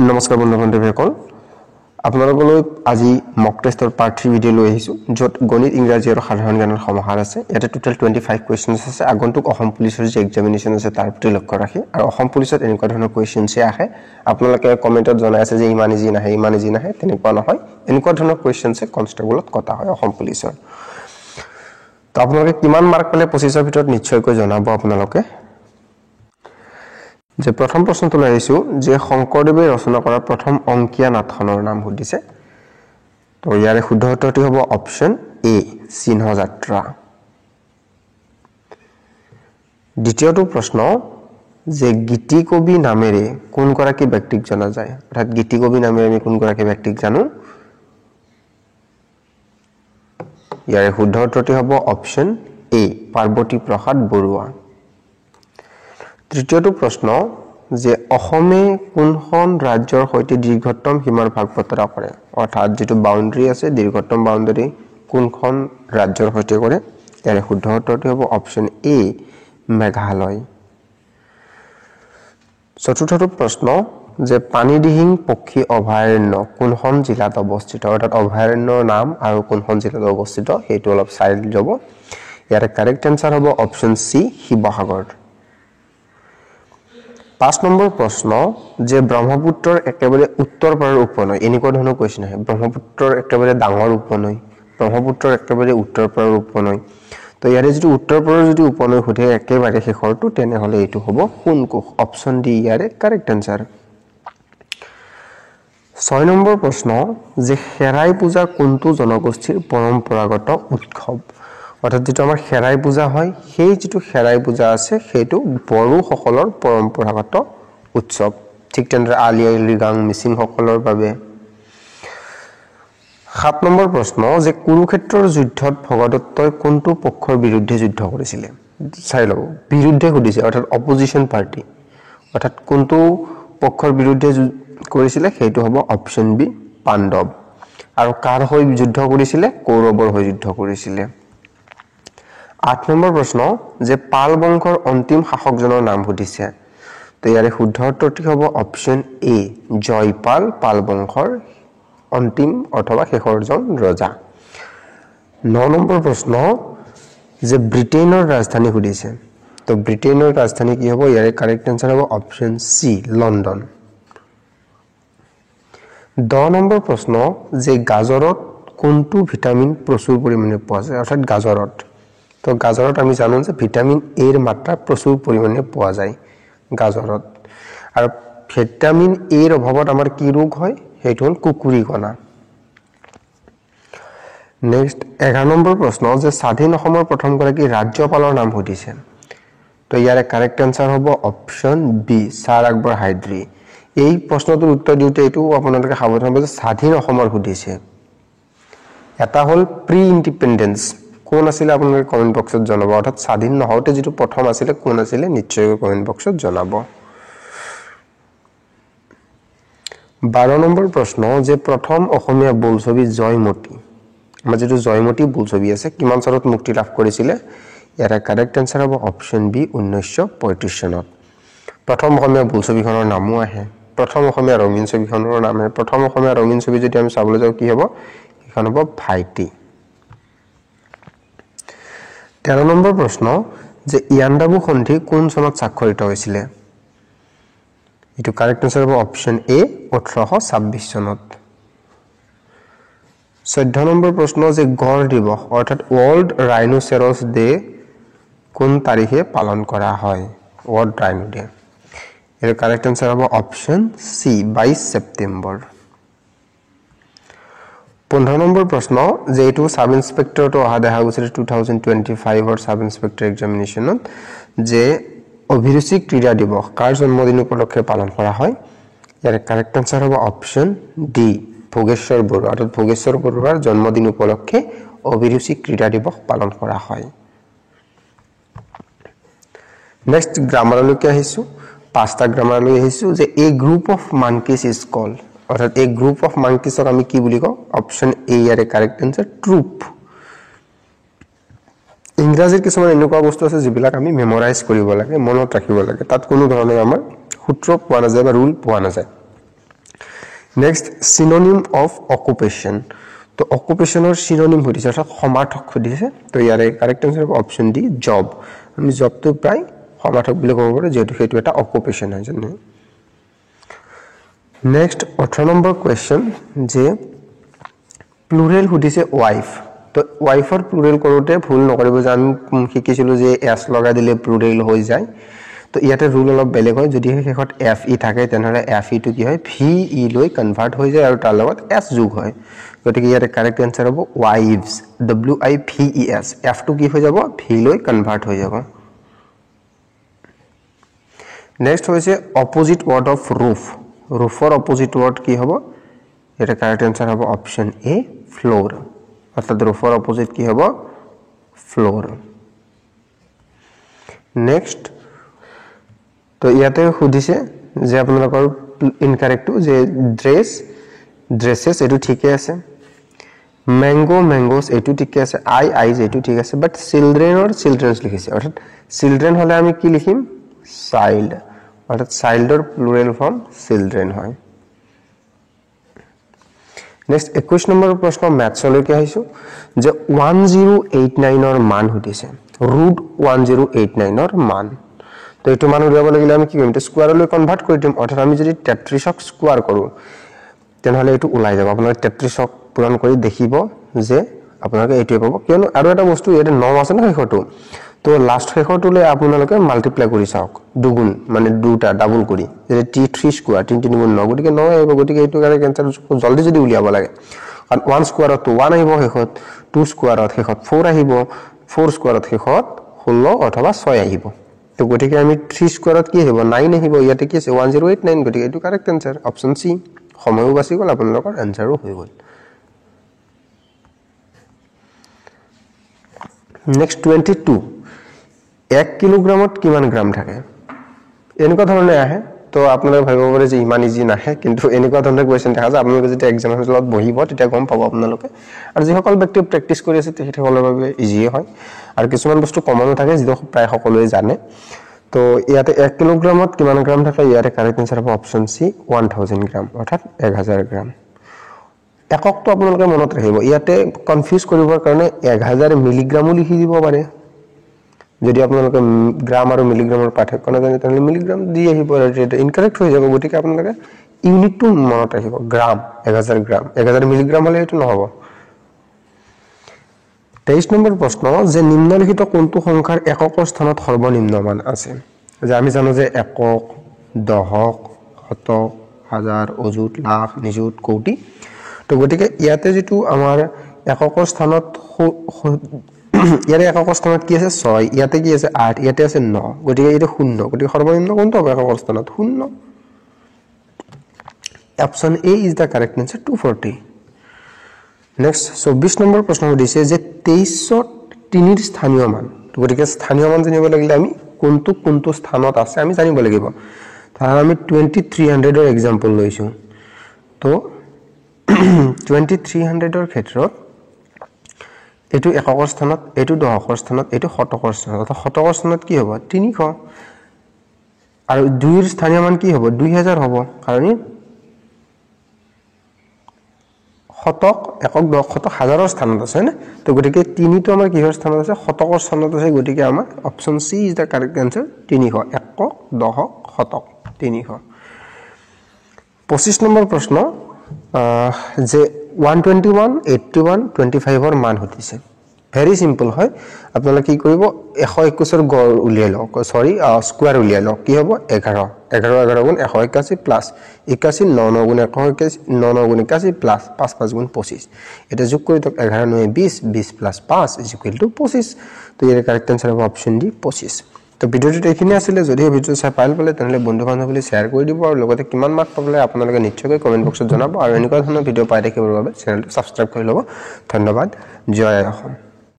নমস্কাৰ বন্ধু-বান্ধৱীসকল আপোনালোকলৈ আজি মক টেষ্টৰ পাৰ্ট 3 ভিডিঅ লৈ আহিছো যত গণিত ইংৰাজী আৰু সাধাৰণ জ্ঞানৰ সমাহাৰ আছে ইয়াতে টোটাল 25 কোৱেশ্চনছ আছে আগন্তুক অসম পুলিচৰ যে এক্সামিনেচন আছে তাৰ প্ৰতি লক্ষ্য ৰাখি আৰু অসম পুলিচত এনেকুৱা ধৰণৰ কোৱেশ্চনছ আহে আপোনালোকে কমেন্টত জনাই আছে যে ইমান ইজি নাহে তেনেকুৱা নহয় এনেকুৱা ধৰণৰ কোৱেশ্চনছ কনষ্টেবলত কটা হয় অসম পুলিচৰ তো আপোনালোকে কিমান মাৰ্ক পালে 25ৰ ভিতৰত নিশ্চয়কৈ জনাব আপোনালোকে যে প্ৰথম প্ৰশ্নটো লাইছো যে শংকৰদেৱে ৰচনা কৰা প্ৰথম অংকীয়া নাটখনৰ নাম সুধিছে তো ইয়াৰে শুদ্ধ উত্তৰটি হ'ব অপচন এ সিংহযাত্ৰা দ্বিতীয়টো প্ৰশ্ন যে গীতি কবি নামেৰে কোন গৰাকী ব্যক্তিক জনা যায় অৰ্থাৎ গীতি কবি নামেৰে আমি কোন গৰাকী ব্যক্তিক জানো ইয়াৰে শুদ্ধ উত্তৰটি হ'ব অপচন এ পাৰ্বতী প্ৰসাদ বৰুৱা তৃতীয়টো প্ৰশ্ন যে অসমে কোনখন ৰাজ্যৰ সৈতে দীৰ্ঘতম সীমাৰ ভাগ বতৰা কৰে অৰ্থাৎ যেটো বাউন্ডাৰী আছে দীৰ্ঘতম বাউন্ডাৰী কোনখন ৰাজ্যৰ সৈতে কৰে ইয়াৰ শুদ্ধ উত্তৰটো হ'ব অপচন এ মেঘালয় চতুৰ্থটো প্ৰশ্ন যে পানীদিহিং পক্ষী অভয়াৰণ্য কোনখন জিলাত অৱস্থিত অৰ্থাৎ অভয়াৰণ্যৰ নাম আৰু কোনখন জিলাত অৱস্থিত হেতু অলপ চাই যাব ইয়াৰ কাৰেক্ট আনসাৰ হ'ব অপচন সি শিৱসাগৰ 5 নম্বৰ প্ৰশ্ন যে ব্ৰহ্মপুত্ৰৰ একেবাৰে উত্তৰ পাৰৰ উপনৈ এনেকুৱা ধৰণৰ কোৱেশ্চন আহে ব্ৰহ্মপুত্ৰৰ একেবাৰে ডাঙৰ উপনৈ ব্ৰহ্মপুত্ৰৰ একেবাৰে উত্তৰ পাৰৰ উপনৈ তো ইয়াৰে যেটো উত্তৰ পাৰৰ যদি উপনৈ হতে একেবাৰে শেষৰটো তেনে হলে এটো হ'ব কোনকোষ অপচন ডি ইয়াৰে কাৰেক্ট আনসাৰ 6 নম্বৰ প্ৰশ্ন যে হেৰাই পূজা কোনটো জনগোষ্ঠীৰ পৰম্পৰাগত উৎসৱ অৰ্থাৎ যেটো আমাৰ হেৰাই পূজা হয় সেই যেটো হেৰাই পূজা আছে হেতু বড়ো সকলৰ পৰম্পৰাগত উৎসৱ ঠিক তেনেদৰে আলি আই লৃগাং মিচিং সকলৰ বাবে 7 নম্বৰ প্ৰশ্ন যে কুৰুক্ষেত্ৰৰ যুদ্ধত ভগদত্তই কোনটো পক্ষৰ বিৰুদ্ধে যুদ্ধ কৰিছিল চাই লও বিৰুদ্ধে সুধিছে অৰ্থাৎ অপজিশন পাৰ্টি অৰ্থাৎ কোনটো পক্ষৰ বিৰুদ্ধে কৰিছিল হেতু হ'ব অপচন বি পাণ্ডৱ আৰু কাৰ হৈ যুদ্ধ কৰিছিল কৌৰৱৰ হৈ যুদ্ধ কৰিছিল 8 নম্বৰ প্ৰশ্ন যে পাল বংশৰ অন্তিম শাসকজনৰ নাম সুধিছে তো ইয়াৰে শুদ্ধ উত্তৰটি হ'ব অপচন এ জয়পাল পাল বংশৰ অন্তিম অথবা শেষৰজন ৰজা 9 নম্বৰ প্ৰশ্ন যে ব্ৰিটেইনৰ ৰাজধানী সুধিছে তো ব্ৰিটেইনৰ ৰাজধানী কি হ'ব ইয়াৰে কাৰেক্ট আনসাৰ হ'ব অপচন সি লণ্ডন 10 নম্বৰ প্ৰশ্ন যে গাজৰত কোনটো ভিটামিন প্ৰচুৰ পৰিমাণে পোৱা যায় অৰ্থাৎ গাজৰত তো গাজৰত আমি জানো যে ভিটামিন এ ৰ মাত্ৰা প্ৰচুৰ পৰিমাণে পোৱা যায় গাজৰত আৰু ভিটামিন এ ৰ অভাৱত আমাৰ কি ৰোগ হয় হেতু হল কুকুৰি কণা নেক্সট 11 নম্বৰ প্ৰশ্ন যে স্বাধীন অসমৰ প্ৰথম গৰাকী ৰাজ্যপালৰ নাম সুধিছে তো ইয়াৰে কাৰেক্ট আনসাৰ হ'ব অপচন বি ছাৰ আকবৰ হায়দ্ৰী এই প্ৰশ্নটোৰ উত্তৰ দিওতে এটো আপোনালোকে সাৱধান হ'ব যে স্বাধীন অসমৰ সুধিছে এটা হল প্ৰি ইন্ডিপেন্ডেন্স কোন আছিল আপোনালোকে কমেন্ট বক্সত জনাব অৰ্থাৎ স্বাধীন নহওতে যেটো প্ৰথম আছিল কোন আছিল নিশ্চয় কমেন্ট বক্সত জনাব 12 নম্বৰ প্ৰশ্ন যে প্ৰথম অসমীয়া বোলছবি জয়মতী আমাৰ যেটো জয়মতী বোলছবি আছে কিমান চনত মুক্তি লাভ কৰিছিল ইয়াৰ কাৰেক্ট আনসাৰ হ'ব অপচন বি 1935 চনত প্ৰথম অসমীয়া বোলছবিখনৰ নামও আহে প্ৰথম অসমীয়া ৰঙীন ছবিখনৰ নাম আহে প্ৰথম অসমীয়া ৰঙীন ছবি যদি আমি চাবলৈ যাও কি হ'ব এখন হ'ব ভাইটি 13 নম্বৰ প্ৰশ্ন যে ইয়াণ্ডাবু সন্ধি কোন চনত স্বাক্ষৰিত হৈছিল এটো কাৰেক্ট আনসাৰ হ'ব অপচন এ 1826 চনত 14 নম্বৰ প্ৰশ্ন যে গড় দিৱস অৰ্থাৎ ওয়াৰ্ল্ড ৰাইনোসেৰাছ ডে কোন তাৰিখে পালন কৰা হয় ওয়াৰ্ল্ড ৰাইনো ডে এৰ কাৰেক্ট আনসাৰ হবে অপশন সি 22 সেপ্টেম্বৰ 15 নম্বৰ প্ৰশ্ন যে এটো সাব ইন্সপেক্টৰ তো অহা দেখা গৈছিল 2025 অৰ সাব ইন্সপেক্টৰ এক্সামিনেশনত যে অভিৰুচি ক্ৰীড়া দিৱস কাৰ জন্মদিন উপলক্ষে পালন কৰা হয় ইয়াৰ কাৰেক্ট আনসাৰ হ'ব অপশন ডি ভোগেশ্বৰ বৰুৱা অৰ্থাৎ ভোগেশ্বৰ বৰুৱাৰ জন্মদিন উপলক্ষে অভিৰুচি ক্ৰীড়া দিৱস পালন কৰা হয় নেক্সট গ্ৰামাৰলৈকে আহিছো পাঁচটা গ্ৰামাৰ লৈ আহিছো যে এ গ্ৰুপ অফ মানকিজ ইজ কল্ড অৰ্থাৎ এ গ্ৰুপ অফ মানকিজক আমি কি বুলি কওঁ অপচন এ ইয়াৰে কাৰেক্ট আনসাৰ ট্ৰুপ ইংৰাজীৰ কিছুমান এনেকুৱা বস্তু আছে যিবিলাক আমি মেমৰাইজ কৰিব লাগে মনত ৰাখিব লাগে তাত কোনো ধৰণৰ আমাৰ সূত্ৰ পোৱা নাযায় বা ৰুল পোৱা নাযায় নেক্সট সিনোনিম অফ অকুপেশন তো অকুপেশনৰ সিনোনিম হৈছে অৰ্থাৎ সমাৰ্থক হৈছে তো ইয়াৰে কাৰেক্ট আনসাৰ হ'ব অপচন ডি জব আমি জবটো প্ৰায় সমাৰ্থক বুলি ক'ব পাৰো যেটো হেতু এটা অকুপেশন হয় জানে নেক্সট 18 নম্বৰ কোৱেশ্চন যে প্লুৰেল হৈছে ওয়াইফ তো ওয়াইফৰ প্লুৰেল কৰোতে ভুল নকৰিব যে আমি শিকিছিলো যে এস লগাই দিলে প্লুৰেল হৈ যায় তো ইয়াতে রুল অলপ বেলেগ হয় যদি হেখত এফ ই থাকে তেনহলে এফ ই টু কি হয় ভি ই লৈ কনভার্ট হৈ যায় আৰু তাৰ লগত এস যোগ হয় গতিকে ইয়াতে কারেক্ট আনসার হ'ব wives W I V E S F two কি হৈ যাব ভি লৈ কনভার্ট হৈ যাব নেক্সট হৈছে অপোজিট ওয়ার্ড অফ রুফ ৰুফৰ অপোজিট ওয়াৰ্ড কি হ'ব ইয়াতে কাৰেক্ট আনসাৰ হ'ব অপশন এ ফ্লোৰ অৰ্থাৎ ৰুফৰ অপোজিট কি হ'ব ফ্লোৰ নেক্সট তো ইয়াতে সুধিছে যে আপোনালোকৰ ইনকারেক্ট যে ড্রেস ড্রেসেস এটো ঠিকই আছে ম্যাঙ্গো ম্যাঙ্গোস এটো ঠিকই আছে আইজ এটো ঠিক আছে বাট চিলড্ৰেনৰ চিলড্ৰেনস লিখিছে অৰ্থাৎ চিলড্ৰেন হলে আমি কি লিখিম চাইল্ড অৰ্থাৎ চাইল্ডৰ প্লুৰেল ফৰ্ম চিলড্ৰেন হয় নেক্সট 21 নম্বৰ প্ৰশ্ন ম্যাথছলৈকে আহিছো যে 1089 ৰ মান সুধিছে ৰুট 1089 ৰ মান তো এটো মান উলিয়াব লাগিলে আমি কি কৰিম তো স্কয়াৰলৈ কনভাৰ্ট কৰি দিম অৰ্থাৎ আমি যদি 33ক স্কয়াৰ কৰো তেনহলে এটো ওলাই যাব আপোনাক 33ক পূৰণ কৰি দেখিব যে আপোনাক এইটোৱে পাব কিয়নো আৰু এটা বস্তু ইয়াতে 9 আছে না হেখটো তো লাস্ট হেখটোলে আপোনালোকে মাল্টিপ্লাই কৰি চাওক দুগুণ মানে দুটা ডাবল কৰি যে t3 স্কয়াৰ 3 3 গুণ 9 গটিকে 9 আহিব গটিকে এইটো কাৰণে ক্যান্সাৰ জলদি যদি উলিয়াব লাগে কাৰণ 1 স্কয়াৰত 1 আহিব হেখত 2 স্কয়াৰত হেখত 4 আহিব 4 স্কয়াৰত হেখত 16 অথবা 6 আহিব তো গটিকে আমি 3 স্কয়াৰত কি আহিব 9 আহিব ইয়াতে কি আছে 1089 গটিকে এইটো কারেক্ট আনসার অপশন সি সময়ও বাছি গল আপোনালোকৰ আনসাৰও হৈ গল নেক্সট 22 1 কিলোগ্ৰামত কিমান গ্ৰাম থাকে এনেকুৱা ধৰণে আহে তো আপোনালোকে ভাবিব পাৰে যে ইমান ইজি নাহে কিন্তু এনেকুৱা ধৰণৰ কোৱেশ্চন দেখা যায় আপোনালোকে যেতিয়া এক্সাম হলত বহিব তেতিয়া গম পাব আপোনালোকে আৰু যিসকল ব্যক্তি প্ৰেক্টিস কৰি আছে তেখেতসকলৰ বাবে ইজি হয় আৰু কিছুমান বস্তু কমনো থাকে যেটো প্ৰায় সকলোৱে জানে তো ইয়াতে 1 কিলোগ্ৰামত কিমান গ্ৰাম থাকে ইয়াতে কাৰেক্ট আনসাৰ হ'ব অপশন সি 1000 গ্ৰাম অৰ্থাৎ 1000 গ্ৰাম এককটো আপোনালোকে মনত ৰাখিব ইয়াতে কনফিউজ কৰিবৰ কাৰণে 1000 মিলিগ্ৰামো লিখি দিব পাৰে যদি আপোনালোকে গ্ৰাম আৰু মিলিগ্ৰামৰ পাৰ্থক্য নাজানে তেনে মিলিগ্ৰাম দি আহিব এটা ইনকাৰেক্ট হৈ যাব গতিকে আপোনালোকে ইউনিটটো মনত ৰাখিব গ্ৰাম 1000 গ্ৰাম 1000 মিলিগ্ৰাম হলে এটো নহব 23 নম্বৰ প্ৰশ্ন যে নিম্নলিখিত কোনটো সংখ্যাৰ এককৰ স্থানত সৰ্বনিম্ন মান আছে যে আমি জানো যে একক দহক শতক হাজাৰ অযুত লাখ নিযুত কোটি তো গতিকে ইয়াতে যেটো আমাৰ এককৰ স্থানত ইয়াৰে এককৰ স্থানত কি আছে 6 ইয়াতে কি আছে 8 ইয়াতে আছে 9 গতিকে এটা 0 গতিকে সৰ্বনিম্ন কোনটো হবে এককৰ স্থানত 0 option A is the correct answer 240 next 24 number প্ৰশ্ন দিছে যে 23 3 স্থানীয় মান গতিকে স্থানীয় মান জানিব লাগিলে আমি কোনটো স্থানত আছে আমি জানিব লাগিব তাৰ আমি 2300 ৰ एग्जांपल লৈছো তো 2300 ৰ ক্ষেত্ৰত এটো এককৰ স্থানত এটো দহকৰ স্থানত এটো শতকৰ স্থানত অৰ্থাৎ শতকৰ স্থানত কি হ'ব 300 আৰু 2 ৰ স্থানীয় মান কি হ'ব 2000 হ'ব কাৰণ শতক একক দহ শতক হাজাৰৰ স্থানত আছে না তো গটিকে 3 টো আমাৰ কিহৰ স্থানত আছে শতকৰ স্থানত আছে গটিকে আমাৰ option C is the correct answer 300 একক দহক শতক 300 25 নম্বৰ প্ৰশ্ন যে 121 81 25 ৰ মান হতিছে ভেৰি সিম্পল হয় আপোনালোকে কি কৰিব 121 ৰ গড় উলিয়াই লওক সৰি স্কয়াৰ উলিয়াই লওক কি হ'ব 11 11 11 গুণ 181 প্লাস 81 9 9 গুণ 181 9 9 গুণ 81 প্লাস 5 5 গুণ 25 এটা যোগ কৰি তক 11 9 20 20 প্লাস 5 ইজ ইকুয়াল টু 25 তো ইয়াৰ কারেক্ট আনসার হ'ব অপশন ডি 25 তো ভিডিওটো এখিনি আছিল যদি ভিডিও চাই পাইল পালে তেনলে বন্ধু বান্ধৱীলৈ শেয়াৰ কৰি দিব আৰু লগতে কিমান মাৰ্ক পাবলে আপোনালোকে নিশ্চয়কৈ কমেন্ট বক্সত জনাব আৰু এনেকুৱা ধৰণৰ ভিডিও পাই থাকিবৰ বাবে চেনেলটো সাবস্ক্ৰাইব কৰি লব ধন্যবাদ জয় অসম।